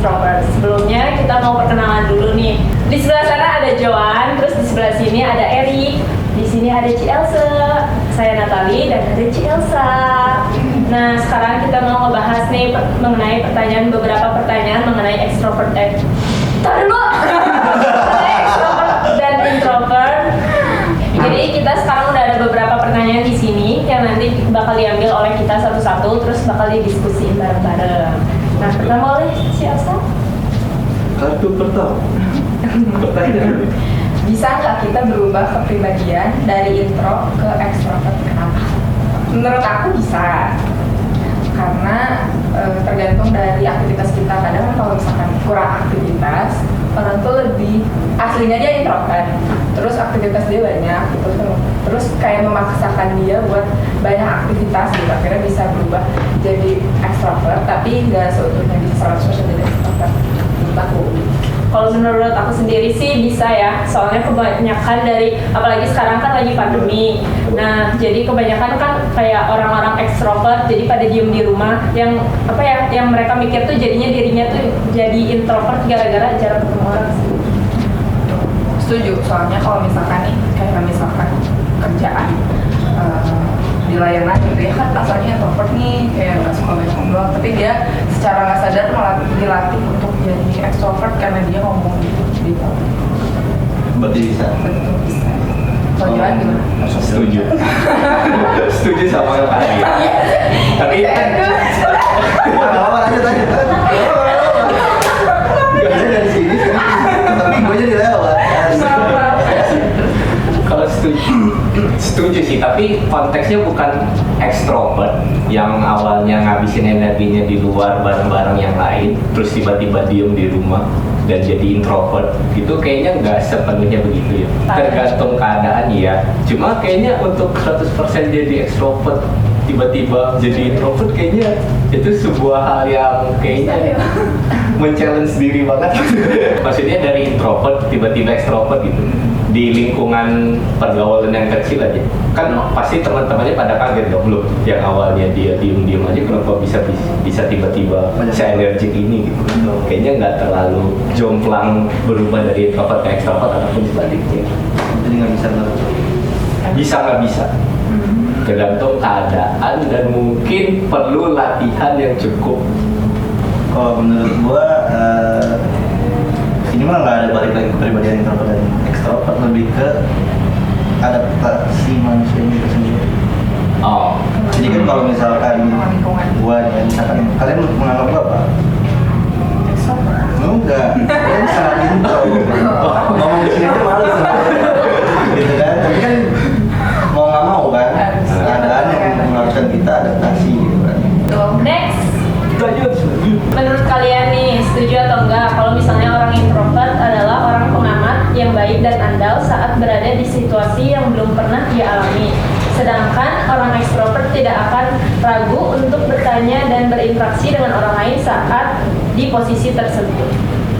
introvert. Sebelumnya kita mau perkenalan dulu nih. Di sebelah sana ada Joan, terus di sebelah sini ada Erik, di sini ada Ci Elsa, saya Natali dan ada Ci Elsa. Nah, sekarang kita mau ngebahas nih mengenai beberapa pertanyaan mengenai extrovert. Tahan dulu. Mengenai extrovert dan introvert. Jadi kita sekarang udah ada beberapa pertanyaan di sini yang nanti bakal diambil oleh kita satu-satu, terus bakal didiskusiin bareng-bareng. Nah, pertama oleh Ci Elsa. Kartu pertama. Pertanyaan. Bisa nggak kita berubah kepribadian dari intro ke extrovert? Kenapa? Menurut aku bisa, karena tergantung dari aktivitas kita. Kadang kan kalau misalkan kurang aktivitas, orang tuh lebih aslinya dia introvert, terus aktivitas dia banyak gitu, terus kayak memaksakan dia buat banyak aktivitas gitu, akhirnya bisa berubah jadi extrovert, tapi nggak seutuhnya bisa 100% jadi extrovert menurut aku. Kalau menurut aku sendiri sih bisa ya, soalnya kebanyakan dari, apalagi sekarang kan lagi pandemi. Nah, jadi kebanyakan kan kayak orang-orang ekstrovert, jadi pada diem di rumah. Yang yang mereka mikir tuh jadinya dirinya tuh jadi introvert gara-gara jarang ketemu orang sih. Setuju, soalnya kalau misalkan nih, kayak misalkan kerjaan di layanan gitu ya, kan asalnya introvert nih, kayak nggak suka banyak ngomong, tapi dia secara nggak sadar malah dilatih untuk jadi extrovert karena dia ngomong gitu. Berarti bisa. Kalau Joan gimana? Setuju. Setuju sama yang tadi. Tapi apa lanjut. Gak dari sini, tapi gue jadi lewat. Kalau setuju sih, tapi konteksnya bukan ekstrovert yang awalnya ngabisin energinya di luar bareng-bareng yang lain, terus tiba-tiba diem di rumah dan jadi introvert. Itu kayaknya nggak sepenuhnya begitu ya. Tergantung keadaan ya. Cuma kayaknya untuk 100% jadi ekstrovert tiba-tiba jadi introvert kayaknya itu sebuah hal yang kayaknya men-challenge diri banget. Maksudnya dari introvert tiba-tiba ekstrovert gitu. Di lingkungan pergaulan yang kecil aja kan pasti teman-temannya pada kaget dong, loh yang awalnya dia diem-diem aja kenapa bisa tiba-tiba se-energik ini gitu. Kayaknya nggak terlalu jomplang berubah dari introvert ke extrovert ataupun sebaliknya. Jadi nggak Nggak bisa tergantung keadaan dan mungkin perlu latihan yang cukup. Kalau menurut gua ini mah nggak ada balik lagi ke kepribadian introvert dan extrovert, lebih ke adaptasi manusianya itu sendiri. Oh, Jadi kan kalau misalkan gua ya, misalkan kalian menganggap gua apa? Extrovert. Enggak, kalian sangat intro. Ngomong di sini aja malu sebenarnya. Gitu kan, tapi kan mau nggak mau kan, keadaan yang mengharuskan kita adaptasi gitu kan. Next. lanjut. Menurut kalian nih, setuju atau enggak kalau misalnya orang introvert adalah orang pengamat yang baik dan andal saat berada di situasi yang belum pernah dia alami, sedangkan orang ekstrovert tidak akan ragu untuk bertanya dan berinteraksi dengan orang lain saat di posisi tersebut?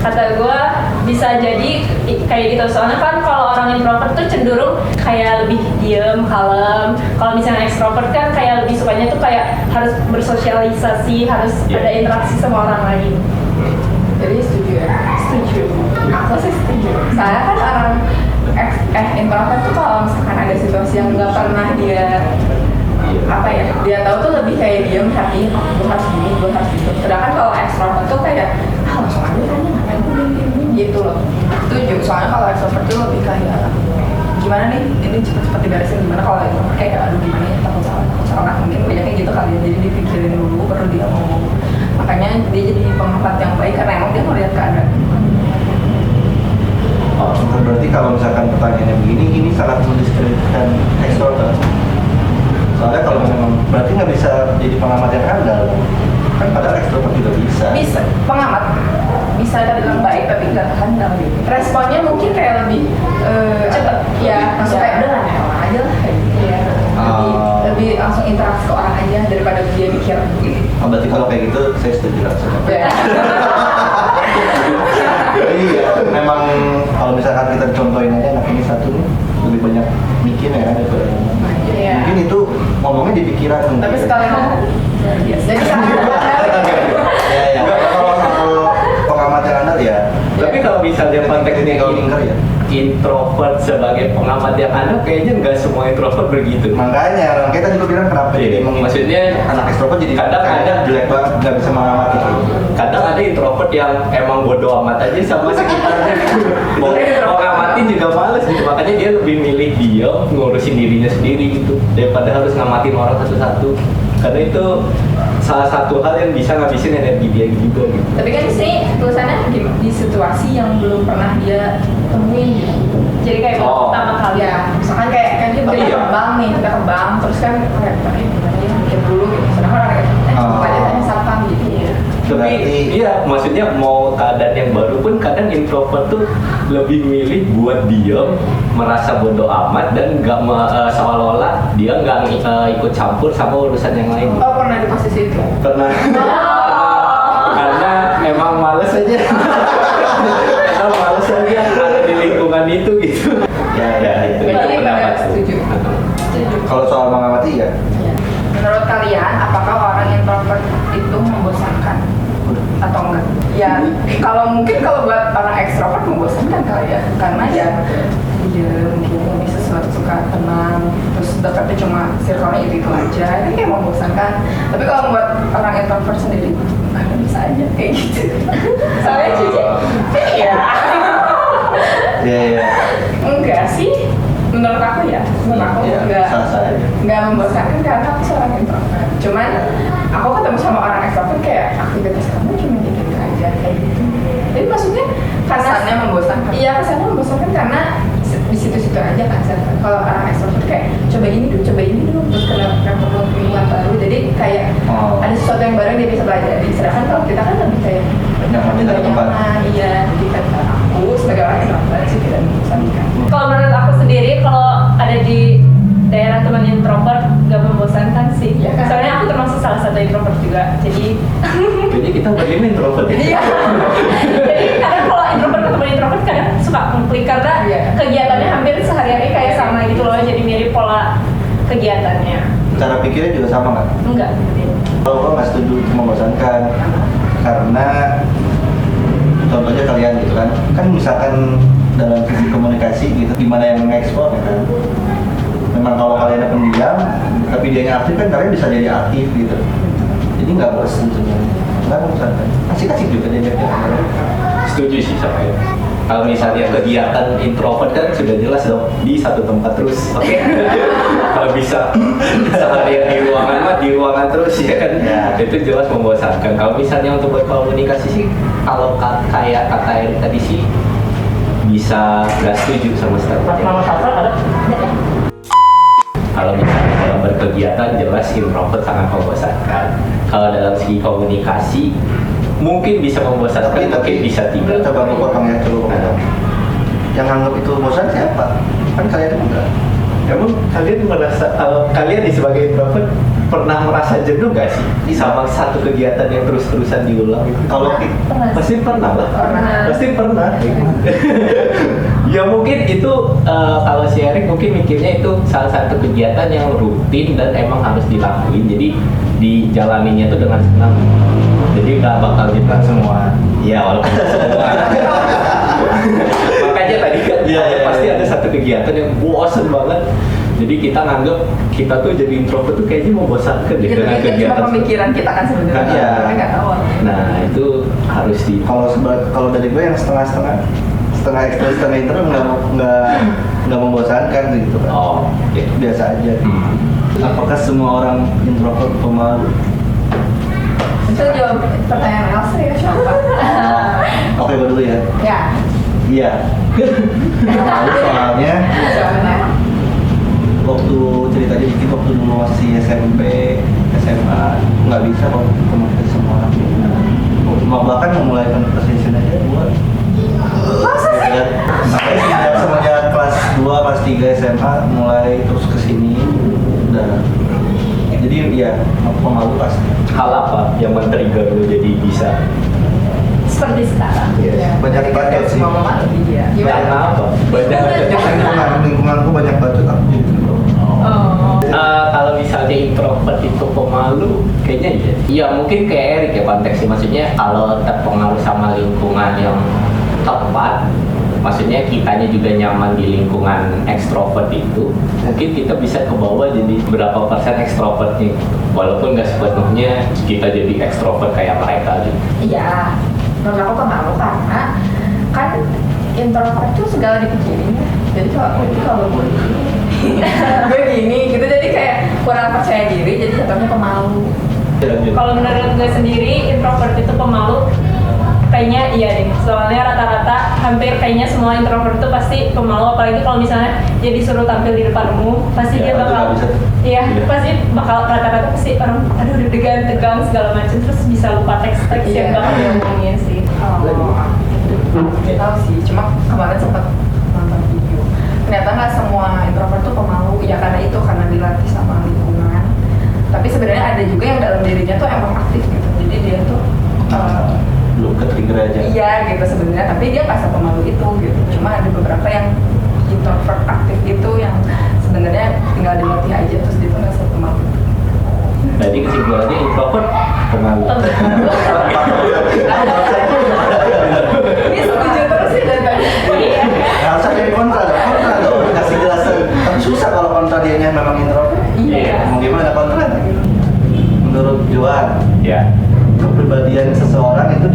Kata gue bisa jadi kayak gitu, soalnya kan kalau orang introvert tuh cenderung kayak lebih diem, kalem. Kalau misalnya ekstrovert kan kayak lebih sukanya tuh kayak harus bersosialisasi, harus ada interaksi sama orang lain. Jadi setuju ya? Setuju. Aku sih setuju. Soalnya kan orang introvert tuh kalau misalkan ada situasi yang nggak pernah dia dia tahu tuh lebih kayak diem, happy, gue harus gini, gue harus gitu. Sedangkan kalau ekstrovert tuh kayak langsung aja tanya ngapain gue gini gitu loh. Setuju. Soalnya kalau ekstrovert tuh lebih kayak gimana nih, ini cepet-cepet diberesin. Gimana kalau introvert kayak aduh gimana ya, takut salah, mungkin banyaknya gitu kali ya. Jadi dipikirin dulu baru dia ngomong. Makanya dia jadi pengamat yang baik karena emang dia melihat keadaan. Oh, berarti kalau misalkan pertanyaannya begini, ini sangat mendiskreditkan ekstrovert. Soalnya kalau memang berarti nggak bisa jadi pengamat yang andal, kan padahal ekstrovert juga bisa. Bisa, pengamat bisa terbilang baik tapi nggak handal gitu. Responnya mungkin kayak lebih cepet, ya langsung kayak udah lah orang aja lah kayak gitu ya. Lebih langsung interaksi ke orang aja daripada dia mikir. Oh, berarti kalau kayak gitu saya setuju langsung. Ya. Iya, memang kalau misalkan kita contohin aja anak ini satu nih lebih banyak mikir ya daripada ngomong. Iya. Mungkin itu ngomongnya di pikiran. Tapi sekali ngomong, jadi Ya, kalau soal maksudnya kalau dengar ya. introvert sebagai pengamat yang ada kayaknya nggak semua introvert begitu. Makanya kita juga bilang kenapa Iya, jadi maksudnya anak ekstrovert jadi kadang-kadang jelek banget, nggak bisa mengamati. Kadang ada introvert yang emang bodo amat aja sama sekitarnya gitu. Mau ngamatin juga males gitu, makanya dia lebih milih diam ngurusin dirinya sendiri gitu daripada harus ngamatin orang satu-satu, karena itu salah satu hal yang bisa ngabisin energi dia juga gitu. Tapi kan di sini tulisannya di situasi yang belum pernah dia temuin gitu. Jadi kayak Oh. pertama kali. Ya, misalkan kayak kan dia bakal Iya. ke bank nih, kita ke bank terus kan kayak gimana ya mikir dulu gitu. Sedangkan orang kayak coba aja tanya satpam gitu. Tapi Berarti- iya, maksudnya mau keadaan yang baru pun kadang introvert tuh lebih milih buat diam, merasa bodoh amat dan nggak seolah-olah dia nggak ikut campur sama urusan yang lain. Oh, pernah di posisi itu. Pernah. Karena emang males aja. Karena males aja ada di lingkungan itu gitu. Ya, itu Berarti pendapat. nggak setuju. Kalau soal mengamati ya, Menurut kalian, apakah orang introvert itu membosankan atau enggak? Ya, kalau buat orang ekstrovert membosankan kali ya, karena ya dia mungkin lebih sesuatu suka tenang, terus dekatnya cuma circle-nya itu aja, ini kayak membosankan. Tapi kalau buat orang introvert sendiri, nggak bisa aja kayak gitu. Soalnya Cici, iya, ya, enggak sih. Menurut aku ya, menurut aku enggak. sah-sah aja. Nggak membosankan karena aku seorang introvert. Cuman aku ketemu sama orang ekstrovert kayak aktivitas kamu cuma gitu aja kayak gitu. Jadi maksudnya kesannya membosankan. Iya, kesannya membosankan karena di situ-situ aja kan. Kalau orang ekstrovert kayak coba ini dulu, terus kena pertemuan baru. Jadi kayak ada sesuatu yang baru yang dia bisa pelajari. Sedangkan kalau kita kan lebih kayak Nyaman di satu tempat. Iya, jadi kan aku sebagai orang introvert sih tidak membosankan. Kalau menurut aku sendiri, kalau ada di daerah teman introvert gak membosankan sih. Iya kan? Soalnya aku termasuk salah satu introvert juga. Jadi Jadi kita bagaimana introvert? Iya. jadi kadang kalau introvert ketemu introvert kadang suka konflik karena Iya. kegiatannya hampir sehari-hari kayak sama gitu loh. Jadi mirip pola kegiatannya. Cara pikirnya juga sama kan? Enggak. Kalau gue nggak setuju itu membosankan karena contohnya kalian gitu kan misalkan dalam sisi komunikasi gitu gimana yang mengekspor ya kan memang kalau kalian pendiam tapi dia aktif kan kalian bisa jadi aktif gitu jadi nggak bosan sebenarnya nggak membosankan asik-asik juga dia Setuju sih sama ya. Kalau misalnya kegiatan introvert kan sudah jelas dong di satu tempat terus. Oke. Kalau bisa seharian di ruangan mah di ruangan terus ya kan. Ya. Itu jelas membosankan. Kalau misalnya untuk berkomunikasi sih kalau kayak kata Erik tadi sih bisa nggak setuju sama sekali. Kalau misalnya dalam berkegiatan jelas introvert sangat membosankan. Kalau dalam segi komunikasi mungkin bisa membosankan, mungkin bisa tidak. coba gue potong ya coba potong yang anggap itu bosan siapa kan kalian enggak Emang kalian merasa kalau kalian sebagai introvert pernah merasa jenuh gak sih sama satu kegiatan yang terus-terusan diulang gitu? kalau Pasti pernah lah. Pernah. Pasti pernah. Ya mungkin itu kalau si Erik mungkin mikirnya itu salah satu kegiatan yang rutin dan emang harus dilakuin. Jadi dijalaninya tuh dengan senang. Jadi nggak bakal kita semua. Ya walaupun semua. Makanya tadi kan pasti ada satu kegiatan yang bosen banget. Jadi kita nganggep kita tuh jadi introvert tuh kayaknya membosankan deh Itu dengan kan cuma kegiatan. pemikiran kita kan sebenarnya. Iya. Kita nggak tahu. Nah itu harus di. kalau dari gue yang setengah ekstrovert setengah introvert nggak membosankan gitu kan Oh, gitu. biasa aja apakah semua orang introvert pemalu Itu jawab pertanyaan Elsa ya siapa? oke gue dulu ya Ya. iya pemalu soalnya Soalnya. waktu ceritanya dikit waktu dulu masih SMP SMA nggak bisa kok komunikasi sama orang bahkan memulai conversation aja buat Masa sih? sampai semenjak kelas 2, kelas 3 SMA mulai terus kesini udah jadi ya pemalu pasti Hal apa yang men-trigger lo jadi bisa? Seperti sekarang. Iya. Banyak Ketika bacot sih. semua memakai dia. Karena apa? Banyak bacotnya karena lingkunganku banyak bacot aku jadi gitu. Oh. Kalau misalnya introvert itu pemalu, kayaknya iya. Iya mungkin kayak Erik ya konteksnya, maksudnya kalau terpengaruh sama lingkungan yang tepat, maksudnya kitanya juga nyaman di lingkungan ekstrovert itu, mungkin kita bisa ke bawah jadi berapa persen ekstrovertnya, walaupun nggak sepenuhnya kita jadi ekstrovert kayak mereka gitu. Iya, menurut aku pemalu karena kan introvert tuh segala dipikirin ya. Jadi kalau gue gue gini gitu, jadi kayak kurang percaya diri, jadi jatuhnya pemalu. Kalau menurut gue sendiri, introvert itu pemalu. Kayaknya iya deh, soalnya rata-rata hampir kayaknya semua introvert itu pasti pemalu, apalagi kalau misalnya dia disuruh tampil di depan umum, pasti Ya, dia bakal, nggak bisa. iya Iya. pasti bakal rata-rata pasti orang, aduh deg-degan, tegang segala macam, terus bisa lupa teks-teks yang Iya. bakal diomongin sih. Gak tahu sih, cuma kemarin sempat nonton video. Ternyata nggak semua introvert tuh pemalu, ya karena itu, karena dilatih sama lingkungan. Tapi sebenarnya ada juga yang dalam dirinya tuh emang aktif gitu, jadi dia tuh Belum ke trigger aja. iya gitu sebenarnya, tapi dia nggak pemalu itu gitu. Cuma ada beberapa yang introvert aktif itu yang sebenarnya tinggal dilatih aja, terus dia tuh nggak sepemalu. Jadi kesimpulannya introvert pemalu. Ini setuju terus sih dari tadi. Harus ada yang kontra dong, kasih jelasan. Tapi susah kalau kontra dianya memang introvert. Iya. Mau gimana kontra? Menurut Johan, Ya. kepribadian seseorang itu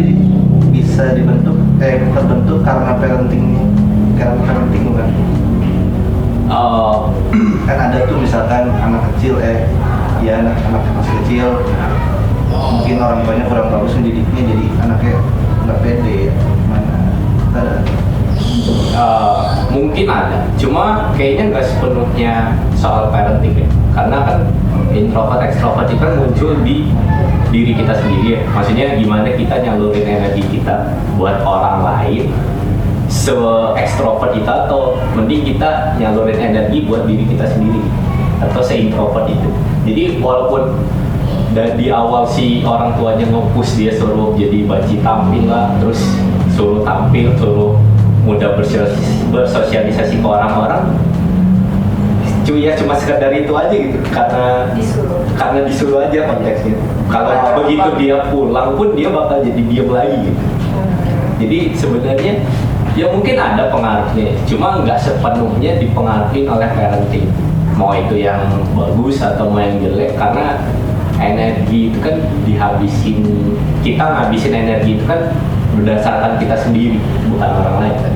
bisa terbentuk karena parenting bukan? Kan ada tuh misalkan anak kecil anak masih kecil, mungkin orang tuanya kurang bagus mendidiknya, jadi anaknya nggak pede mana ada. Mungkin ada, cuma kayaknya nggak sepenuhnya soal parenting ya, karena kan introvert ekstrovert itu kan muncul di diri kita sendiri ya. Maksudnya gimana kita nyalurin energi kita buat orang lain, se-ekstrovert kita, atau mending kita nyalurin energi buat diri kita sendiri, atau se-introvert itu. Jadi walaupun di awal si orang tuanya nge-push dia suruh jadi banci tampil lah, terus suruh tampil, suruh mudah bersosialisasi ke orang-orang, cuma sekedar itu aja gitu, karena disuruh aja konteksnya. Kalau begitu dia pulang pun dia bakal jadi diam lagi gitu. Jadi sebenarnya ya mungkin ada pengaruhnya, cuma nggak sepenuhnya dipengaruhi oleh parenting, mau itu yang bagus atau mau yang jelek, karena energi itu kan kita ngabisin energi itu kan berdasarkan kita sendiri, bukan orang lain kan.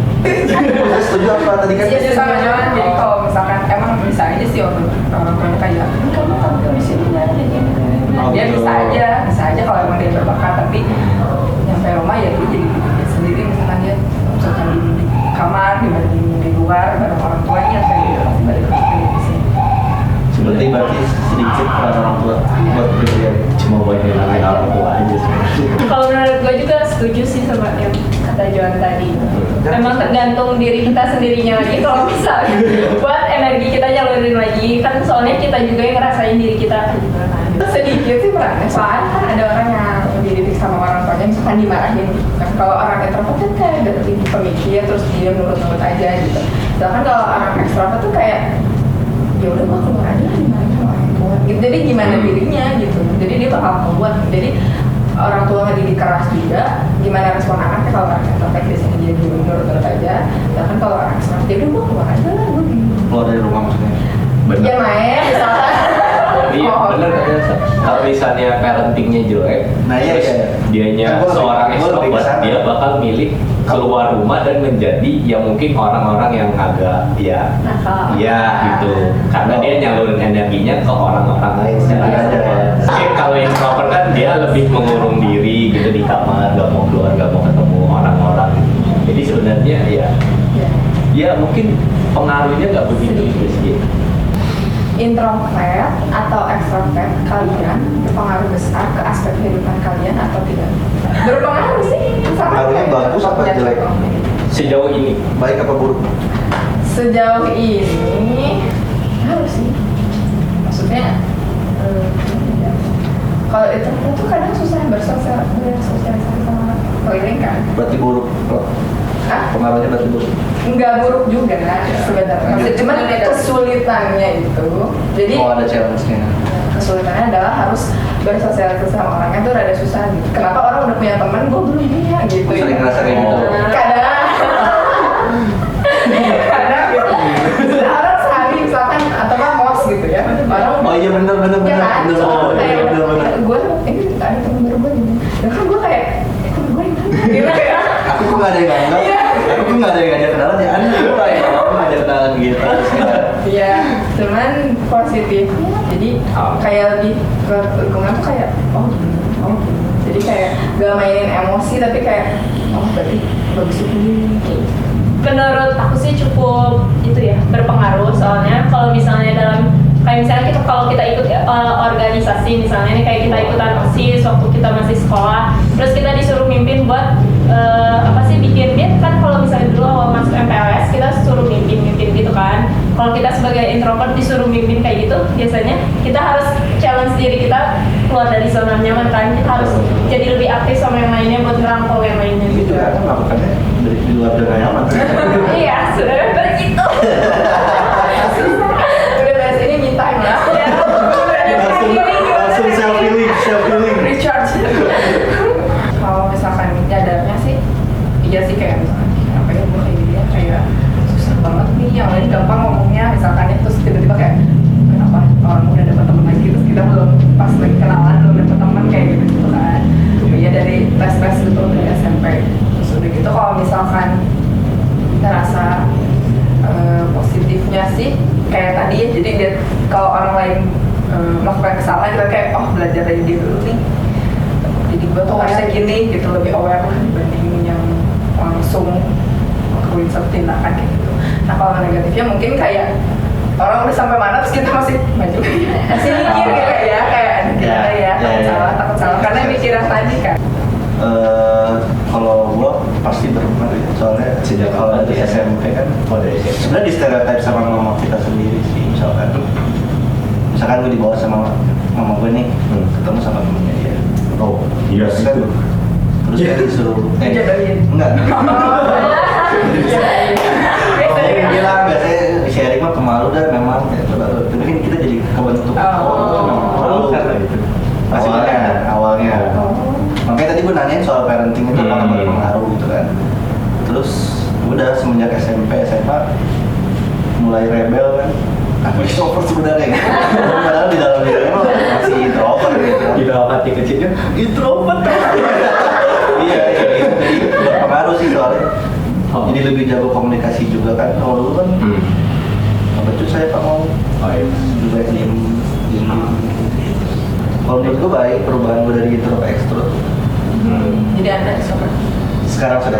Setuju apa tadi kan? Iya, sama Johan. Jadi kalau misalkan emang bisa aja sih orang tuanya kayak, kamu tampil di sini ya, dia gitu. bisa aja kalau emang dia berbakat. Tapi nyampe rumah ya dia jadi dia sendiri, misalkan dia misalkan di kamar dibanding di luar bareng orang tuanya kayak gitu, pasti balik lagi di sini. Berarti sedikit peran orang tua buat kepribadian. Cuma buat nyenangin orang tua aja sih. Kalau menurut gue juga setuju sih sama yang kata Johan tadi. Emang tergantung diri kita sendirinya lagi. Kalau bisa buat energi kita nyalurin lagi, kan soalnya kita juga yang ngerasain diri kita gimana. Sedikit sih perannya, soalnya kan ada orang yang dididik sama orang tuanya misalkan dimarahin gitu kan. Kalau orang introvert kan kayak lebih pemikir, terus dia nurut-nurut aja gitu. Sedangkan kalau orang ekstrovert tuh kayak ya udah gua keluar aja lah dimarahin sama orang tua gitu. Jadi gimana dirinya gitu, jadi dia bakal keluar. Jadi orang tua ngedidik keras juga, gimana respon anaknya. Kalau orang introvert biasanya dia nurut-nurut aja. Sedangkan kalau orang ekstrovert ya udah gua keluar aja lah, gua gini. Keluar dari rumah maksudnya. Bener. Ya main misalkan. Iya bener. Kalau misalnya parentingnya jelek, Nah, iya, terus iya. dianya Kan gua lebih- seorang gua lebih ekstrovert, kesana. dia bakal milih keluar rumah dan menjadi ya mungkin orang-orang yang agak Nakal. ya gitu, karena dia nyalurin energinya ke orang-orang lain secara Iya, iya. mungkin kalau introvert kan dia lebih mengurung diri gitu di kamar, gak mau keluar, gak mau ketemu orang-orang. Jadi sebenarnya ya mungkin pengaruhnya nggak begitu juga sih. Introvert atau ekstrovert kalian berpengaruh besar ke aspek kehidupan kalian atau tidak? Berpengaruh sih. Pengaruhnya bagus apa jelek? Sejauh ini Baik apa buruk? Sejauh ini harus sih. Maksudnya kalau itu tuh kadang susah bersosialisasi sama keliling kan. Berarti buruk. Hah? Pengaruhnya berarti buruk. Nggak buruk juga sebenarnya. Cuman kesulitannya itu. Jadi Oh, ada challenge-nya. kesulitannya adalah harus bersosialisasi sama orangnya tuh rada susah gitu. Kenapa orang udah punya teman, gue belum punya gitu. Sering ngerasa kayak gitu. Kadang nggak ada yang nganggap, aku nggak ada yang ngajak kenalan ya, aneh gue ya, aku ngajak kenalan gitu. Iya, cuman positifnya jadi kayak lebih ke lingkungan tuh kayak oh gini, oh gini. Jadi kayak gak mainin emosi tapi kayak oh berarti bagus ini. Menurut aku sih cukup itu ya berpengaruh, soalnya kalau misalnya dalam kayak misalnya kita kalau kita ikut organisasi misalnya nih kayak kita ikutan OSIS waktu kita masih sekolah, terus kita disuruh mimpin buat apa sih bikin kan kalau misalnya dulu awal masuk MPLS kita suruh mimpin gitu kan. Kalau kita sebagai introvert disuruh mimpin kayak gitu, biasanya kita harus challenge diri kita keluar dari zona nyaman kan, kita harus jadi lebih aktif sama yang lainnya buat ngerangkul yang lainnya Ini gitu. juga kan melakukannya dari di luar zona nyaman. Iya, sudah begitu. Udah bahas ini me time lah. Langsung self healing. Recharge. Kalau misalkan nyadarnya sih, iya sih kayak misalkan apa ya gue kayak gini ya kayak susah banget nih, yang lain gampang ngomongnya misalkan ya, terus tiba-tiba kayak kenapa orang udah dapet temen lagi terus kita belum pas lagi kenalan belum dapet temen kayak gitu kan. Iya dari tes gitu dari SMP. Terus udah gitu kalau misalkan ngerasa positifnya sih kayak tadi ya, jadi lihat kalau orang lain melakukan kesalahan kita kayak oh belajar dari dia dulu nih, jadi gue tuh harusnya gini gitu, lebih aware lah dibanding yang langsung ngelakuin satu tindakan kayak gitu. Nah kalau negatifnya mungkin kayak orang udah sampai mana terus kita masih maju masih mikir gitu ya kayak gimana ya takut salah karena mikir yang tadi kan. Kalau gua pasti berpengaruh ya, soalnya sejak kalau dari SMP kan sebenarnya di stereotip sama mama kita sendiri sih. Misalkan gue dibawa sama mama gue nih ketemu sama temennya dia, Iya terus kan disuruh Jodohin. enggak bilang biasanya sharing mah pemalu dah memang ya, tapi kan kita jadi kebentuk malu karena itu awalnya. Makanya tadi gue nanyain soal parenting itu apakah berpengaruh gitu kan. Terus udah semenjak SMP SMA mulai rebel kan. Aku introvert sebenarnya gitu. Padahal di dalam diri emang masih introvert gitu. Di dalam hati kecilnya introvert. Iya jadi berpengaruh sih soalnya. Jadi lebih jago komunikasi juga kan. Kalau dulu kan betul saya Pak mau lebih baik diem. Kalau menurut gue baik perubahan gue dari intro ke ekstro. Jadi anda extrovert. Sekarang sudah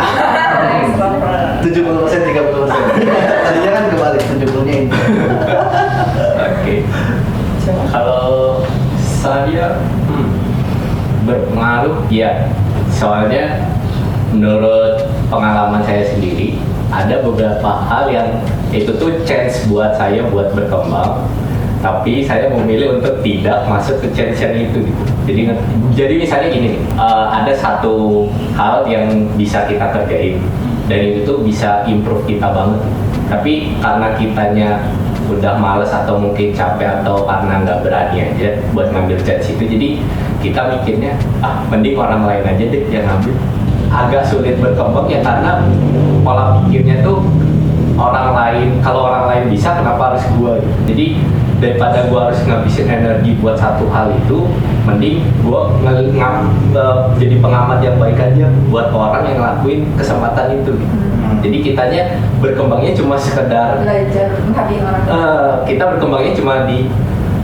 Extrovert. 70% 30%. Tadinya kan kebalik 70-nya ini. Oke. Coba. Kalau saya berpengaruh ya, soalnya menurut pengalaman saya sendiri ada beberapa hal yang itu tuh chance buat saya buat berkembang, tapi saya memilih untuk tidak masuk ke chance yang itu gitu. Jadi misalnya gini, ada satu hal yang bisa kita kerjain dan itu tuh bisa improve kita banget, tapi karena kitanya udah males atau mungkin capek atau karena nggak berani aja buat ngambil chance itu, jadi kita mikirnya mending orang lain aja deh yang ngambil. Agak sulit berkembang ya karena pola pikirnya tuh orang lain, kalau orang lain bisa kenapa harus gua gitu. Jadi daripada gua harus ngabisin energi buat satu hal itu, mending gua jadi pengamat yang baik aja buat orang yang ngelakuin kesempatan itu gitu. Jadi kitanya berkembangnya cuma sekedar Belajar menghargai orang. kita berkembangnya cuma di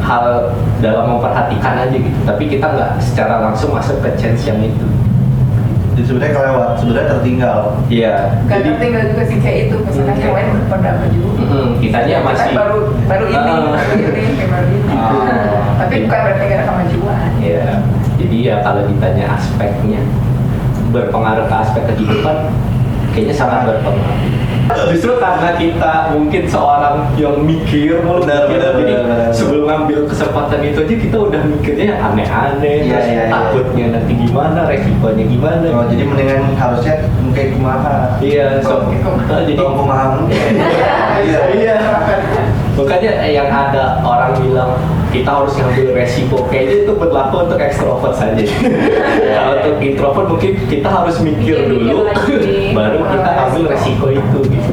hal dalam memperhatikan aja gitu, tapi kita nggak secara langsung masuk ke chance yang itu. Jadi sebenarnya kelewat, sebenarnya tertinggal. Iya. Gak tertinggal juga sih kayak itu, misalkan yang lain udah pada maju. Kitanya masih Kita baru ini, kayak baru ini. Tapi bukan berarti gak ada kemajuan. Iya. Jadi ya kalau ditanya aspeknya berpengaruh ke aspek kehidupan, kayaknya sangat berpengaruh. Justru karena kita mungkin seorang yang mikir, jadi sebelum ngambil kesempatan itu aja kita udah mikirnya yang aneh-aneh, Iya, terus iya, iya. takutnya nanti gimana, resikonya gimana. Oh, jadi mendingan harusnya mungkin kumaha. Iya, jadi Tolong pemahaman. iya. Makanya yang ada orang bilang kita harus ngambil resiko, kayaknya itu berlaku untuk ekstrovert saja. Kalau untuk introvert mungkin kita harus mikir dulu, baru kita ambil resiko itu gitu.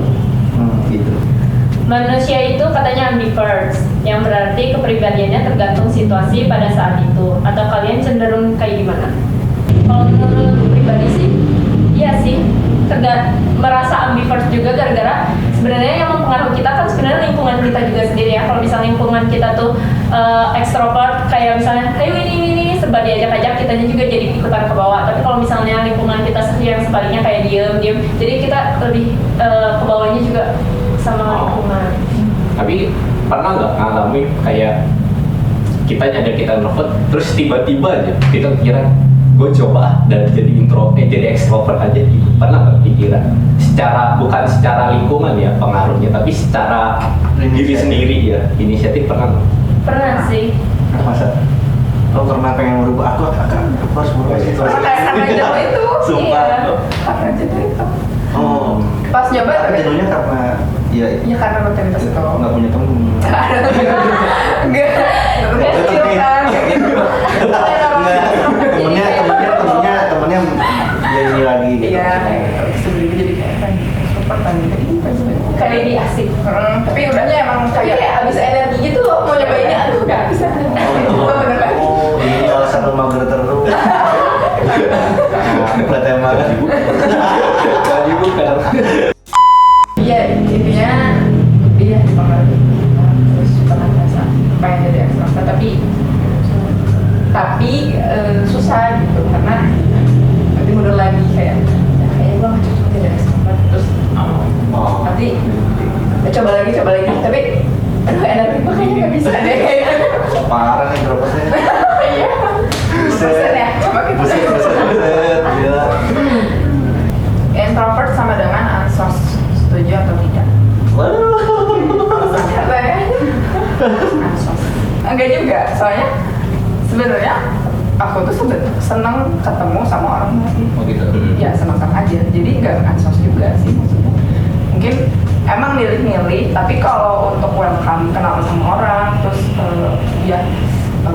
Gitu. Manusia itu katanya ambivert, yang berarti kepribadiannya tergantung situasi pada saat itu. Atau kalian cenderung kayak gimana? Kalau menurut pribadi sih, iya sih. merasa ambivert juga gara-gara sebenarnya yang mempengaruhi kita kan sebenarnya lingkungan kita juga sendiri ya. Kalau misalnya lingkungan kita tuh ekstrovert kayak misalnya ayo ini serba diajak-ajak, kitanya juga jadi ikutan ke bawah. Tapi kalau misalnya lingkungan kita sendiri yang sebaliknya kayak diem, jadi kita lebih ke bawahnya juga sama lingkungan. Tapi pernah nggak ngalamin kayak kita nyadar kita introvert, terus tiba-tiba aja kita kira gue coba dan jadi ekstrovert aja gitu. Pernah nggak pikiran? Bukan secara lingkungan ya pengaruhnya, tapi secara diri sendiri ya, inisiatif pernah nggak? Pernah sih. Masa? Lo pernah pengen merubah aku harus merubah situasi. Karena jenuh itu. Sumpah. Iya. Karena jenuh itu. Oh. Pas nyoba tapi Jenuhnya karena ya karena rutinitas itu. nggak punya temen. Enggak kecil kan. Temennya jadi lagi gitu. Iya, sebelum jadi kayak kan super tadi Kayak di asik. tapi udahnya emang kayak habis energi gitu loh, mau nyobainnya aduh nggak bisa. Bener kan? Oh, ini alasan lu mager terus. Berarti emang bukan. Iya, intinya dia dipengaruhi terus pernah merasa pengen jadi ekstrovert tapi susah gitu karena nanti mundur lagi kayak kayaknya gue nggak cocok jadi ekstrovert terus nanti coba lagi tapi aduh energi gue kayaknya nggak bisa deh. parah nih introvertnya. Iya, bosan ya, coba kita Buset, gila. introvert sama dengan ansos, setuju atau tidak? Kata ya ansos enggak juga, soalnya sebenarnya aku tuh seneng ketemu sama orang lagi. Oh gitu. Ya seneng aja, jadi nggak ansos juga sih maksudnya. Mungkin emang milih-milih, tapi kalau untuk welcome kenal sama orang terus ya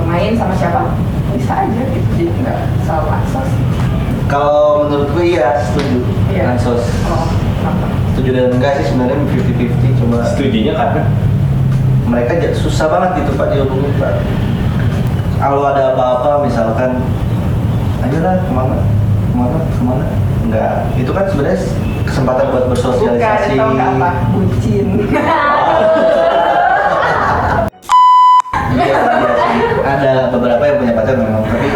main sama siapa bisa aja gitu, jadi nggak selalu ansos. Kalau menurut gue iya, setuju. Iya. Ansos. Oh, kenapa? Setuju dan enggak sih sebenarnya 50-50, cuma Setujunya karena mereka susah banget gitu Pak dihubungin Pak. Kalau ada apa-apa misalkan, ayolah kemana, enggak. Itu kan sebenarnya kesempatan buat Bukan, bersosialisasi. tau nggak apa? Bucin. Iya sih. Ada beberapa yang punya pacar memang, tapi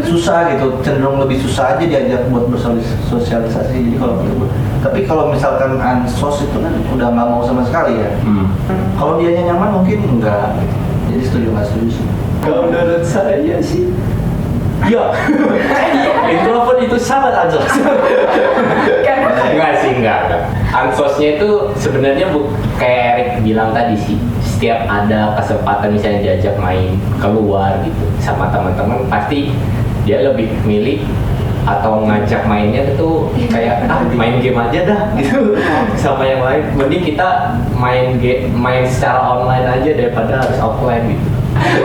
susah gitu, cenderung lebih susah aja diajak buat bersosialisasi. Jadi kalau tapi kalau misalkan ansos itu kan udah nggak mau sama sekali ya. Kalau dianya nyaman mungkin enggak. Jadi setuju nggak setuju sih. kalau menurut saya sih ya introvert itu sangat ansos. Enggak. Ansosnya itu sebenarnya kayak Erik bilang tadi sih, setiap ada kesempatan misalnya diajak main keluar gitu sama teman-teman, pasti dia lebih milih atau ngajak mainnya itu kayak main game aja dah gitu sama yang lain. Mending kita main secara online aja daripada harus offline gitu.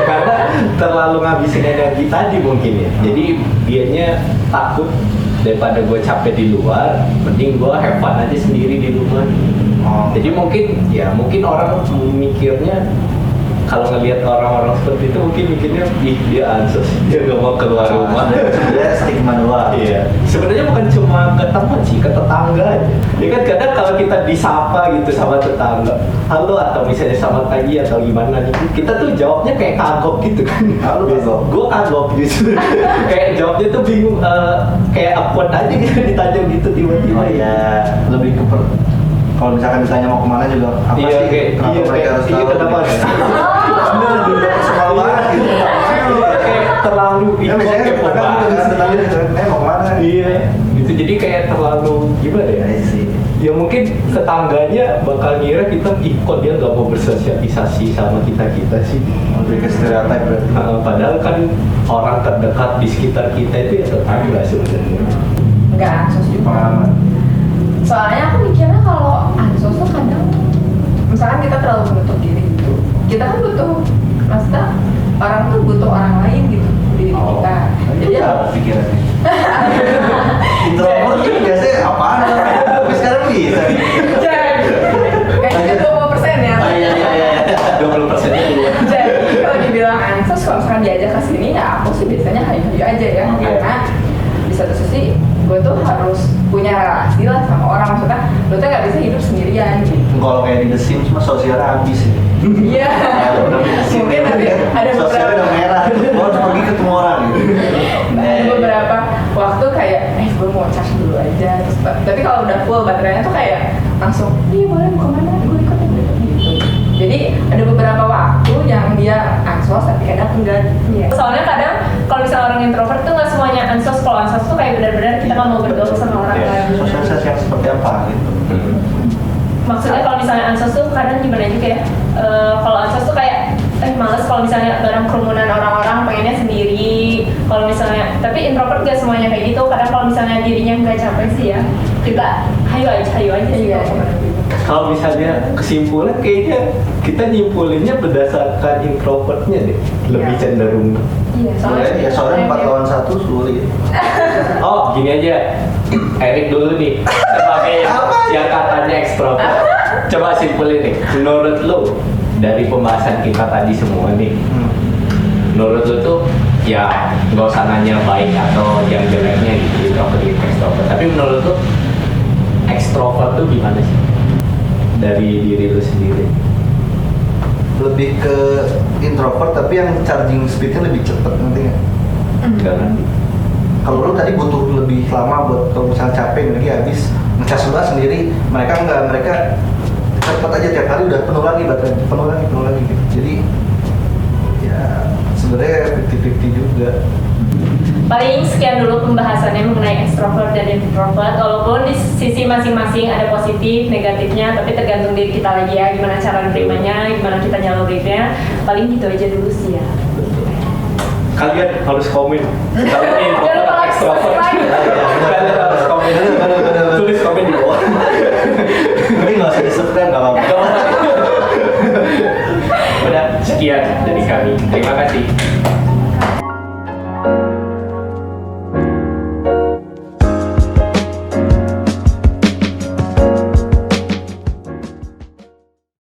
Karena terlalu ngabisin energi tadi mungkin ya. Jadi dianya takut daripada gue capek di luar, mending gue have fun aja sendiri di rumah. Jadi mungkin orang mikirnya kalau ngelihat orang-orang seperti itu mungkin mikirnya dia ansos, dia gak mau keluar rumah. Sebenarnya stigma doang. Iya. Sebenarnya bukan cuma ke teman sih, ke tetangga aja. Ya kan kadang kalau kita disapa gitu sama tetangga, halo atau misalnya selamat pagi atau gimana gitu, kita tuh jawabnya kayak kagok gitu kan. Halo kagok. Gue kagok gitu. Kayak jawabnya tuh bingung, kayak awkward aja gitu ditanya gitu tiba-tiba. Oh iya, lebih ke kalau misalkan ditanya mau kemana juga apa Iya, sih? Kenapa mereka harus tahu? kenapa harus tahu? Personal banget gitu. Kayak terlalu Ya biasanya kepo kan banget. tetangga gitu, mau kemana? Iya, itu jadi kayak terlalu gimana ya? Iya sih. Ya mungkin tetangganya bakal ngira kita ikut, dia nggak mau bersosialisasi sama kita sih. Lebih ke stereotip berarti. Padahal kan orang terdekat di sekitar kita itu ya tetangga sebenarnya. Nggak ansos juga. Pengalaman. Soalnya aku mikirnya kalau ansos tuh kadang misalkan kita terlalu menutup diri gitu, kita kan butuh, maksudnya orang tuh butuh orang lain gitu di diri kita. Jadi apa pikirannya? Introvert tuh biasanya apaan? Tapi sekarang bisa. kayaknya 20% ya. Oh iya. 20%-nya keluar. Jadi kalau dibilang ansos, kalau misalkan diajak ke sini ya aku sih biasanya hayu-hayu aja ya, Oke. karena di satu sisi gue tuh harus punya relasi lah sama gedesin cuma sosialnya habis ya. Iya. Udah gedesin Mungkin nanti ada sosialnya beberapa udah merah mau harus pergi ketemu orang gitu. ada beberapa waktu kayak gue mau charge dulu aja terus tapi kalau udah full baterainya tuh kayak langsung boleh mau kemana gue ikut gitu. Jadi ada beberapa waktu yang dia ansos tapi kadang enggak. Iya. Soalnya kadang kalau misalnya orang introvert tuh nggak semuanya ansos. Kalau ansos tuh kayak benar-benar kita nggak mau bergaul sama orang Iya. lain. Sosialisasi yang seperti apa gitu. Maksudnya kalau misalnya ansos tuh kadang gimana juga ya? Kalau ansos tuh kayak males kalau misalnya bareng kerumunan orang-orang pengennya sendiri. Kalau misalnya tapi introvert gak semuanya kayak gitu. Kadang kalau misalnya dirinya nggak capek sih ya kita hayu aja sih. Iya. kalau kemana. Kalau misalnya kesimpulan kayaknya kita nyimpulinnya berdasarkan introvertnya deh, lebih Iya. cenderung. Iya. Soalnya 4 lawan 1 sulit. Oh, gini aja. Erik dulu nih, sebagai yang katanya ekstrovert. Coba simpulin nih, menurut lo dari pembahasan kita tadi semua nih, menurut lo tuh ya nggak usah nanya baik atau yang jeleknya gitu, introvert gitu, ekstrovert. Tapi menurut lo ekstrovert tuh gimana sih? Dari diri lo sendiri. Lebih ke introvert tapi yang charging speednya lebih cepet nanti nggak? Enggak ngerti. Kalau lu tadi butuh lebih lama buat kalau misalnya capek lagi habis ngecas dulu sendiri, mereka enggak, mereka cepet aja tiap hari udah penuh lagi baterai, penuh lagi gitu. Jadi ya sebenarnya 50-50 juga. Paling sekian dulu pembahasannya mengenai extrovert dan introvert. Walaupun di sisi masing-masing ada positif, negatifnya, tapi tergantung diri kita lagi ya, gimana cara nerimanya, gimana kita nyalurinnya. Paling gitu aja dulu sih ya. Kalian harus komen. Kalian Jangan introvert lupa atau like, ekstrovert? subscribe. Kalian harus komen. Tulis komen di bawah. Tapi nggak usah di-subscribe nggak apa-apa. Gak apa-apa. Udah sekian dari kami. Terima kasih.